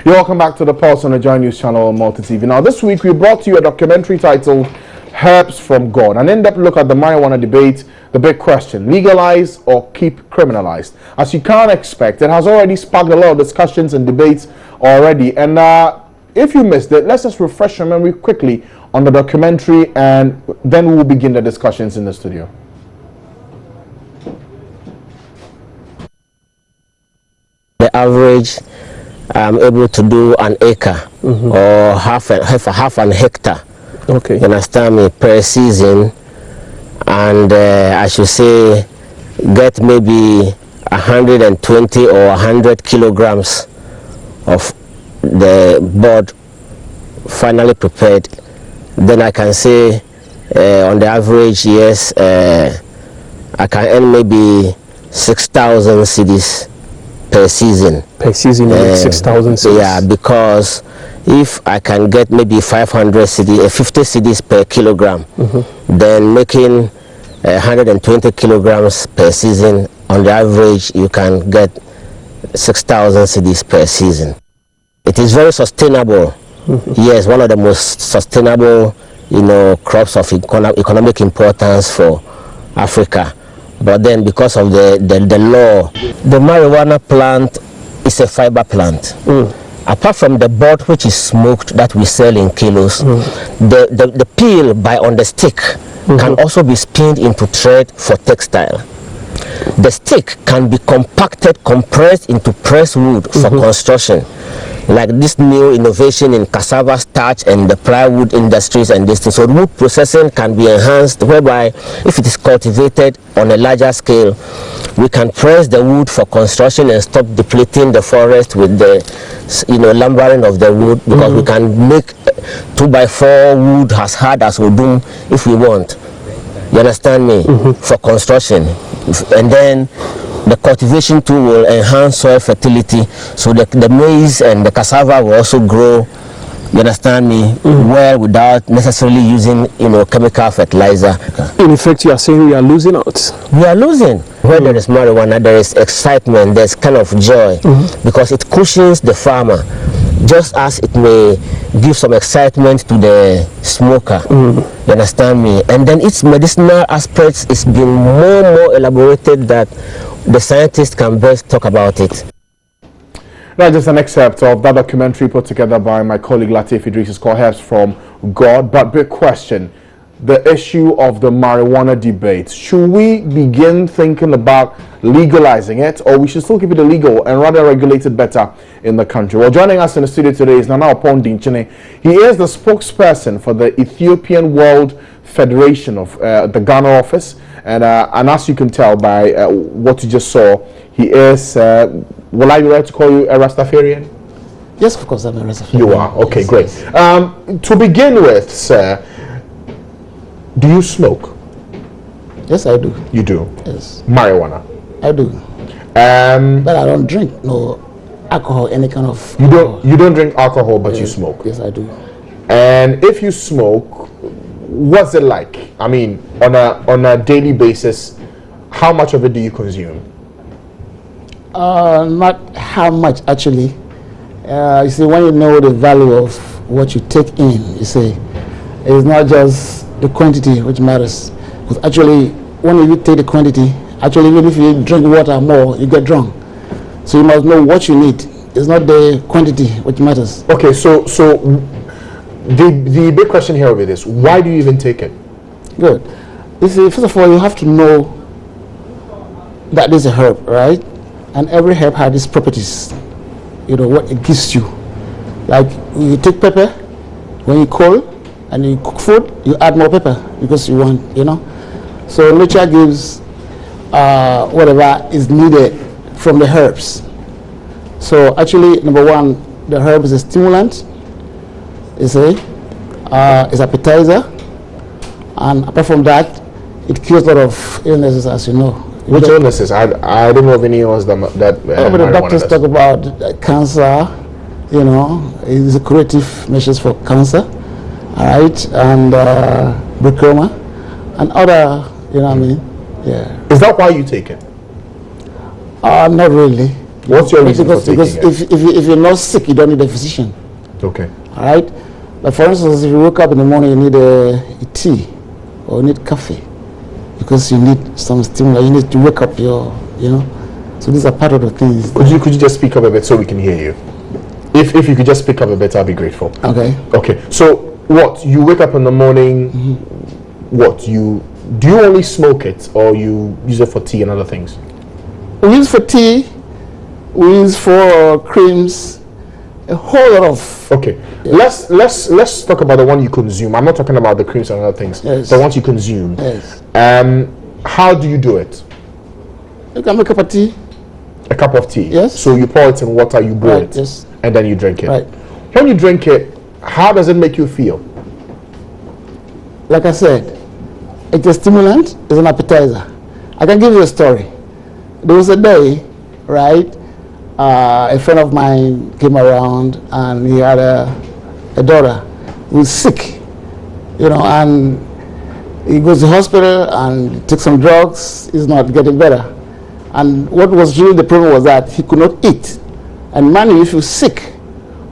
You're welcome back to the Pulse on the Joy News channel on Multi TV. Now, this week we brought to you a documentary titled Herbs from God, an in-depth look at the marijuana debate, the big question: legalize or keep criminalized? As you can't expect, it has already sparked a lot of discussions and debates already. And if you missed it, let's just refresh your memory quickly on the documentary, and then we will begin the discussions in the studio. The average, I'm able to do an acre or half an hectare. Okay. You understand me, per season, and I should say get maybe 120 or 100 kilograms of the bud finally prepared. Then I can say on the average, yes, I can earn maybe 6,000 cedis per season. Per season, 6,000 cedis. Yeah, because if I can get maybe 500 cedis, 50 cedis per kilogram, then making 120 kilograms per season, on the average, you can get 6,000 cedis per season. It is very sustainable. Yes, one of the most sustainable, crops of economic importance for Africa. But then, because of the law, the marijuana plant is a fiber plant. Apart from the bud, which is smoked, that we sell in kilos, the peel on the stick can also be spinned into thread for textile. The stick can be compacted, compressed into pressed wood for construction, like this new innovation in cassava starch and the plywood industries and this thing. So wood processing can be enhanced, whereby if it is cultivated on a larger scale, we can press the wood for construction and stop depleting the forest with the lumbering of the wood, because we can make 2x4 wood as hard as we do if we want. You understand me? For construction. And then the cultivation tool will enhance soil fertility, so the maize and the cassava will also grow, you understand me, well, without necessarily using chemical fertilizer. In effect, you are saying we are losing out. We are losing. Where there is marijuana, there is excitement, there's kind of joy, because it cushions the farmer, just as it may give some excitement to the smoker. You understand me? And then its medicinal aspects is being more elaborated that the scientists can best talk about it. That's just an excerpt of that documentary put together by my colleague Latif Idris. It's called Herbs from God. But big question, the issue of the marijuana debate. Should we begin thinking about legalizing it, or we should still keep it illegal and rather regulate it better in the country? Well, joining us in the studio today is Nana Opon-Dinchene. He is the spokesperson for the Ethiopian World Federation of the Ghana office. And as you can tell by what you just saw, he is, will I be right to call you a Rastafarian? Yes, of course, I'm a Rastafarian. You are? Okay, yes, great. Yes. To begin with, sir, do you smoke? Yes, I do. You do? Yes. Marijuana? I do. But I don't drink no alcohol, any kind of... You don't drink alcohol, but you smoke? Yes, I do. And if you smoke, what's it like? I mean, on a daily basis, how much of it do you consume? Not how much, actually. You see, when you know the value of what you take in, you see, it's not just the quantity which matters. Because actually, when you take the quantity, actually, even if you drink water more, you get drunk. So you must know what you need. It's not the quantity which matters. Okay, so the big question here with this, why do you even take it? Good. You see, first of all, you have to know that there's a herb, right? And every herb has its properties. What it gives you. Like, you take pepper, when you cold and you cook food, you add more pepper because you want, So nature gives whatever is needed from the herbs. So actually, number one, the herb is a stimulant. It's appetizer, and apart from that, it cures a lot of illnesses, as you know. Which illnesses? I don't know of any illness that the doctors talk about cancer. It's a curative measures for cancer, all right, and glaucoma, and other, Yeah. Is that why you take it? Not really. What's your reason for taking because it? if you're not sick, you don't need a physician. Okay. All right. But for instance, if you wake up in the morning, you need a tea or you need coffee because you need some stimulant. You need to wake up your, So these are part of the things. Could you just speak up a bit so we can hear you? If you could just speak up a bit, I'll be grateful. Okay. Okay. So what, you wake up in the morning, what, do you only smoke it or you use it for tea and other things? We use for tea, we use for creams, a whole lot of. Okay. Yes. Let's talk about the one you consume. I'm not talking about the creams and other things. Yes. The ones you consume. Yes. How do you do it? You can make a cup of tea. A cup of tea. Yes. So you pour it in water, you boil it, Yes. and then you drink it. Right. When you drink it, how does it make you feel? Like I said, it's a stimulant, it's an appetizer. I can give you a story. There was a day, right, a friend of mine came around and he had a daughter who was sick, and he goes to the hospital and takes some drugs, he's not getting better. And what was really the problem was that he could not eat. And man, if you're sick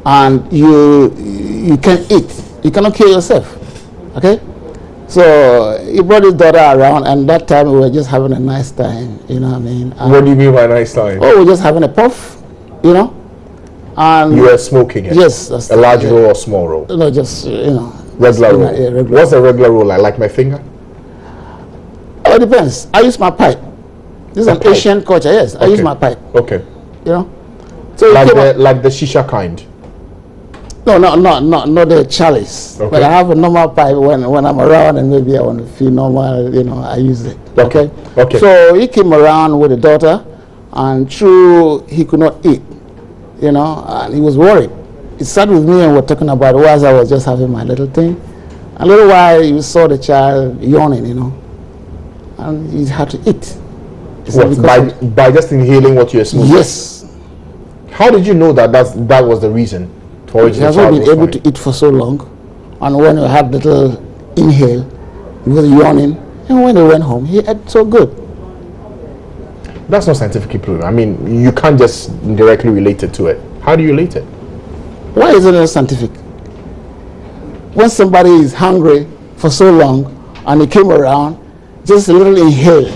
and you can't eat, you cannot kill yourself, okay? So he brought his daughter around, and that time we were just having a nice time, you know what I mean? And what do you mean by nice time? oh, we're just having a puff, and You were smoking it? yes, that's A large roll or small roll? no, just Regular roll? yeah, regular. What's a regular roll like? Like my finger? Oh, it depends. I use my pipe. This is an pipe? Asian culture. Yes, I use my pipe. Okay. So Like it came up- like the shisha kind? no, not the chalice. Okay. But I have a normal pipe when I'm around and maybe I want to feel normal. I use it. Okay. Okay. So he came around with a daughter, and he could not eat, and he was worried. He sat with me and we're talking about whilst I was just having my little thing. A little while, you saw the child yawning, and he had to eat. He said What, because by just inhaling what you're smoking? yes, How did you know that that was the reason for which he the has not child been was able fine? to eat for so long, and when he had little inhale, he was yawning, and when he went home, he ate so good. That's not scientifically proven. I mean, you can't just directly relate it to it. How do you relate it? Why isn't it scientific? When somebody is hungry for so long and he came around, just a little inhale,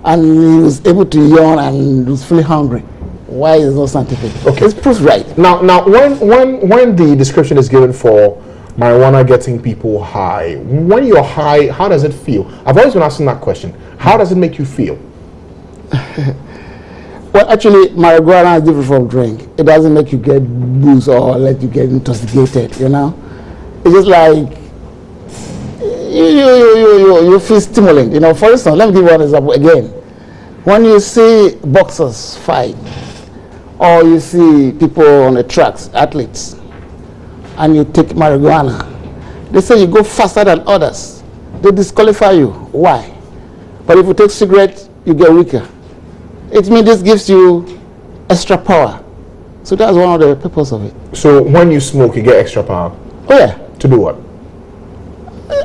and he was able to yawn and was feeling hungry. Why is it not scientific? Okay. It's proof right. Now, when the description is given for marijuana getting people high, when you're high, how does it feel? I've always been asking that question. How does it make you feel? Well, actually, marijuana is different from drink. It doesn't make you get booze or let you get intoxicated, It's just like you feel stimulant. For instance, let me give you one example again. When you see boxers fight, or you see people on the tracks, athletes, and you take marijuana, they say you go faster than others. They disqualify you. Why? But if you take cigarette, you get weaker. It means this gives you extra power. So that's one of the purpose of it. So when you smoke, you get extra power. Oh yeah. To do what?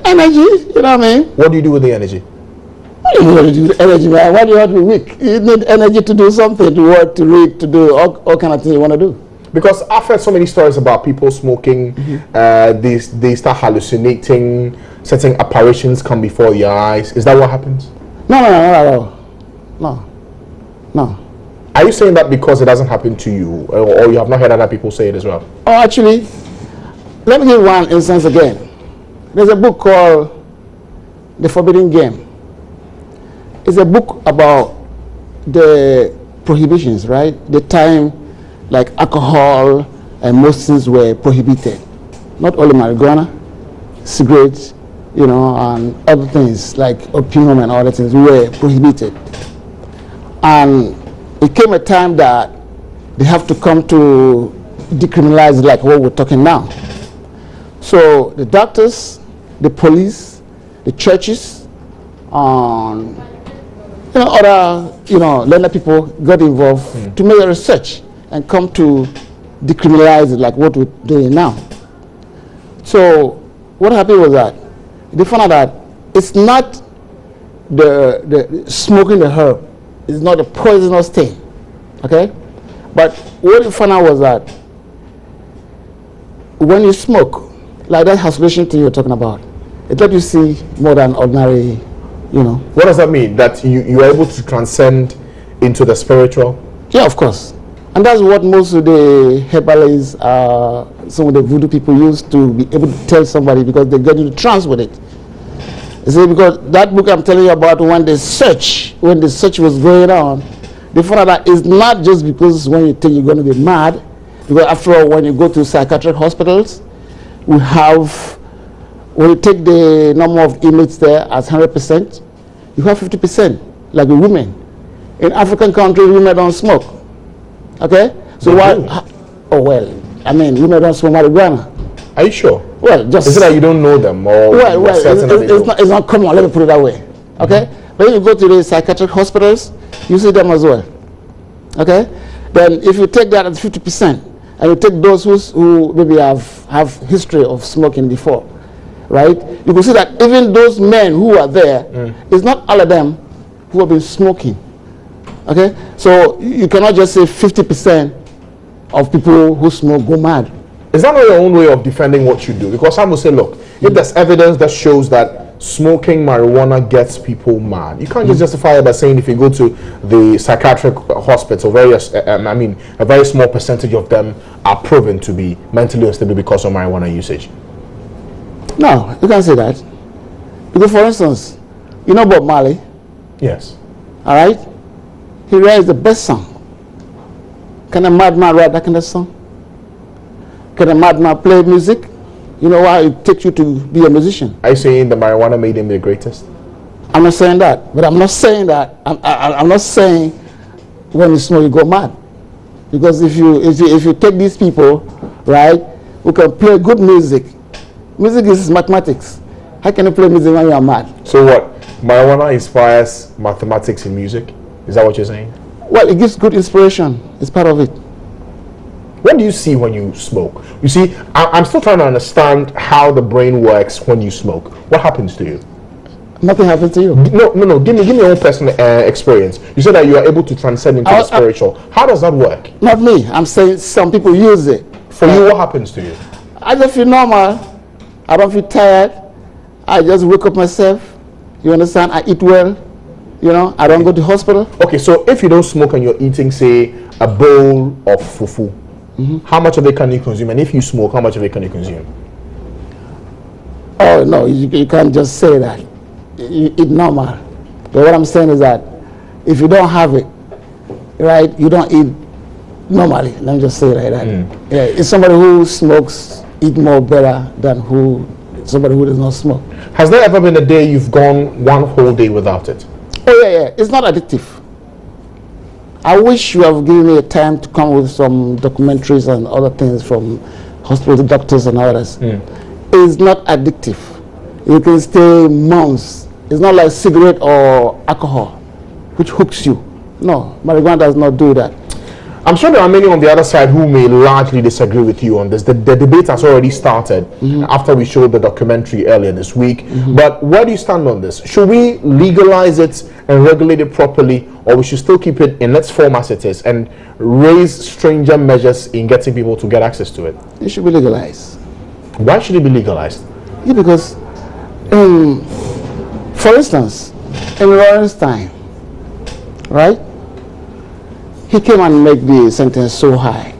Energy, you know what I mean? What do you do with the energy? What do you want to do with energy, man? Why do you have to be weak? You need energy to do something, to work, to read, to do all kind of things you want to do. Because I've heard so many stories about people smoking, they start hallucinating, certain apparitions come before your eyes. Is that what happens? No, not at all. No. Are you saying that because it doesn't happen to you, or you have not heard other people say it as well? Oh, actually, let me give one instance again. There's a book called The Forbidden Game. It's a book about the prohibitions, right? The time, like alcohol and most things were prohibited. Not only marijuana, cigarettes, and other things like opium and other things were prohibited. And it came a time that they have to come to decriminalize like what we're talking now. So the doctors, the police, the churches, other learned people got involved to make a research and come to decriminalize it like what we're doing now. So what happened was that they found out that it's not the smoking the herb, it's not a poisonous thing, okay? But what we found out was that when you smoke, like that hallucination thing you're talking about, it lets you see more than ordinary, you know. What does that mean? That you are able to transcend into the spiritual? Yeah, of course. And that's what most of the herbalists, some of the voodoo people use to be able to tell somebody, because they get into trance with it. You see, because that book I'm telling you about, when the search was going on, they found out that it's not just because when you think you're going to be mad, because after all, when you go to psychiatric hospitals, we have, when you take the number of inmates there as 100%, you have 50%, like the women. In African countries, women don't smoke. Okay? So why? Oh, well, I mean, women don't smoke marijuana. Are you sure? Well, just... Is it that you don't know them? Or it's not common, let me put it that way. Okay? But if you go to the psychiatric hospitals, you see them as well. Okay? Then if you take that as 50%, and you take those who maybe have history of smoking before, right? You can see that even those men who are there, it's not all of them who have been smoking. Okay? So you cannot just say 50% of people who smoke go mad. Is that not your own way of defending what you do? Because some will say, look, if there's evidence that shows that smoking marijuana gets people mad, you can't just justify it by saying if you go to the psychiatric hospital, a very small percentage of them are proven to be mentally unstable because of marijuana usage. No, you can't say that. Because, for instance, you know Bob Marley? Yes. All right? He writes the best song. Can a madman write that kind of song? Can a madman play music? You know why it takes you to be a musician? Are you saying the marijuana made him the greatest? I'm not saying that, but I'm not saying that. I'm not saying when you smoke you go mad, because if you take these people, right, who can play good music, music is mathematics. How can you play music when you are mad? So what? Marijuana inspires mathematics in music? Is that what you're saying? Well, it gives good inspiration. It's part of it. What do you see when you smoke? You see, I'm still trying to understand how the brain works when you smoke. What happens to you? Nothing happens to you. No. Give me your own personal experience. You said that you are able to transcend into the spiritual. How does that work? Not me. I'm saying some people use it. For you, what happens to you? I just feel normal. I don't feel tired. I just wake up myself. You understand? I eat well. You know, I don't go to hospital. Okay, so if you don't smoke and you're eating, say, a bowl of fufu, how much of it can you consume? And if you smoke, how much of it can you consume? Oh, no, you can't just say that. You eat normal. But what I'm saying is that if you don't have it, right, you don't eat normally. Let me just say it like that. Yeah, it's somebody who smokes eat more better than somebody who does not smoke. Has there ever been a day you've gone one whole day without it? Oh, yeah. It's not addictive. I wish you have given me a time to come with some documentaries and other things from hospital doctors and others. It's not addictive. You can stay months. It's not like cigarette or alcohol, which hooks you. No, marijuana does not do that. I'm sure there are many on the other side who may largely disagree with you on this. The debate has already started after we showed the documentary earlier this week. But where do you stand on this? Should we legalize it and regulate it properly, or we should still keep it in its form as it is and raise stringent measures in getting people to get access to it? It should be legalized. Why should it be legalized? Yeah, because, for instance, in Lawrence time, right? He came and made the sentence so high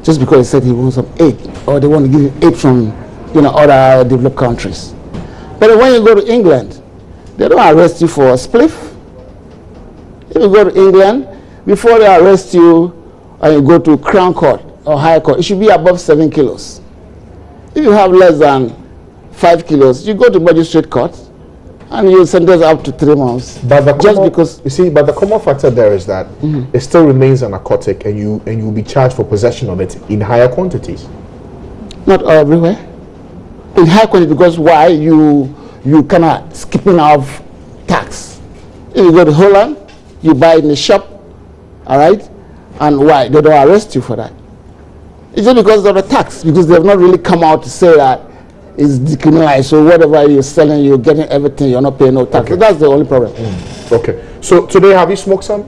just because he said he wants some aid, or they want to give him aid from other developed countries. But when you go to England, they don't arrest you for a spliff. If you go to England, before they arrest you and you go to Crown Court or High Court, it should be above 7 kilos. If you have less than 5 kilos, you go to magistrate court and you sentence up to 3 months. But the common factor there is that it still remains a narcotic, and you will be charged for possession of it in higher quantities. Not everywhere. In high quantity, because why? You kind of skipping off tax. If you go to Holland, you buy it in the shop, all right? And why? They don't arrest you for that. It's just because of the tax, because they have not really come out to say that it's decriminalized, so whatever you're selling, you're getting everything, you're not paying no tax. Okay. So that's the only problem. Okay. So today, have you smoked some?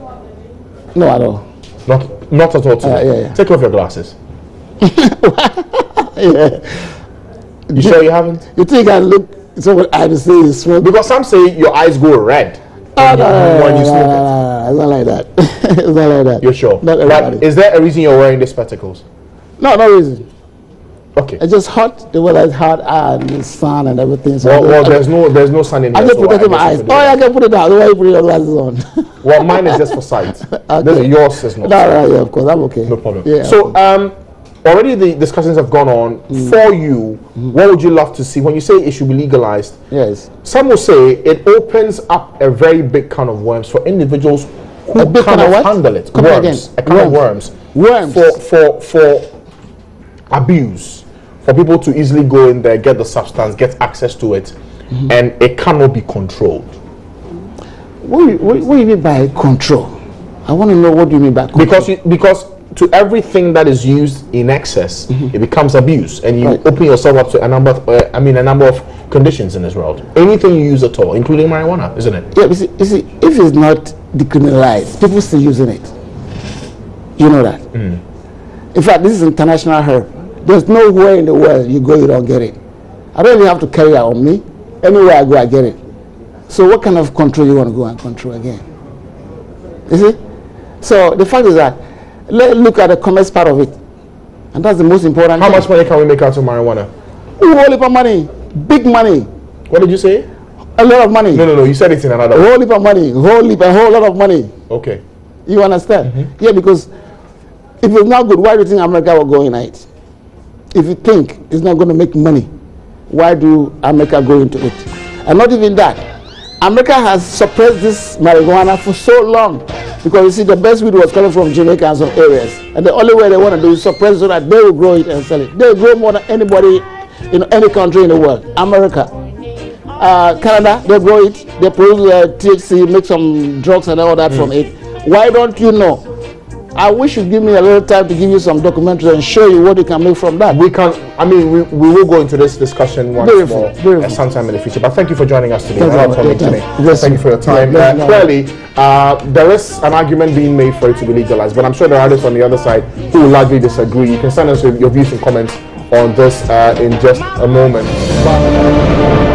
No, at all. Not Not at all to me. Yeah. Take off your glasses. Yeah. You sure you haven't? You think I look so I say is smoke? Because some say your eyes go red when you smoke it. It's not like that. It's not like that. You're sure? Not everybody. But is there a reason you're wearing the spectacles? No reason. Okay. It's just hot. The weather is hot and the sun and everything. So Well, there's no sun in I here. just protect my eyes. Oh, yeah, I can put it down. Why you put your glasses on? Well, mine is just for sight. Okay. Yours is not. No, yeah, of course. I'm okay. No problem. Yeah, So, already the discussions have gone on. For you, what would you love to see? When you say it should be legalized, yes. some will say it opens up a very big can of worms for individuals who cannot handle it. Come Worms. A can of worms. Worms. For abuse. For people to easily go in there, get the substance, get access to it, and it cannot be controlled. What do you mean by control? I want to know what do you mean by control. Because to everything that is used in excess, it becomes abuse, and you open yourself up to a number of conditions in this world. Anything you use at all, including marijuana, isn't it? Yeah, you see, if it's not decriminalized, people still using it. You know that. In fact, this is international herb. There's nowhere in the world you go you don't get it. I don't even have to carry it on me. Anywhere I go, I get it. So what kind of control you want to go and control again? You see? So the fact is that let's look at the commerce part of it, and that's the most important. How much money can we make out of marijuana? A whole heap of money, big money. What did you say? A lot of money. No. You said it in another A way. whole heap of money, a whole lot of money. Okay. You understand? Yeah, because if it's not good, why do you think America will go in it? If you think it's not going to make money, why do America go into it? And not even that. America has suppressed this marijuana for so long because you see the best weed was coming from Jamaica and some areas, and the only way they want to do is suppress so that they will grow it and sell it. They grow more than anybody in any country in the world. America, Canada, they grow it, they produce THC, make some drugs and all that from it. Why don't you know? I wish you'd give me a little time to give you some documentaries and show you what you can make from that. We can. I mean, we will go into this discussion once more beautiful. sometime in the future. But thank you for joining us today. Yes, thank you for your time. Clearly, there is an argument being made for it to be legalized, but I'm sure there are others on the other side who will largely disagree. You can send us your views and comments on this in just a moment. Bye.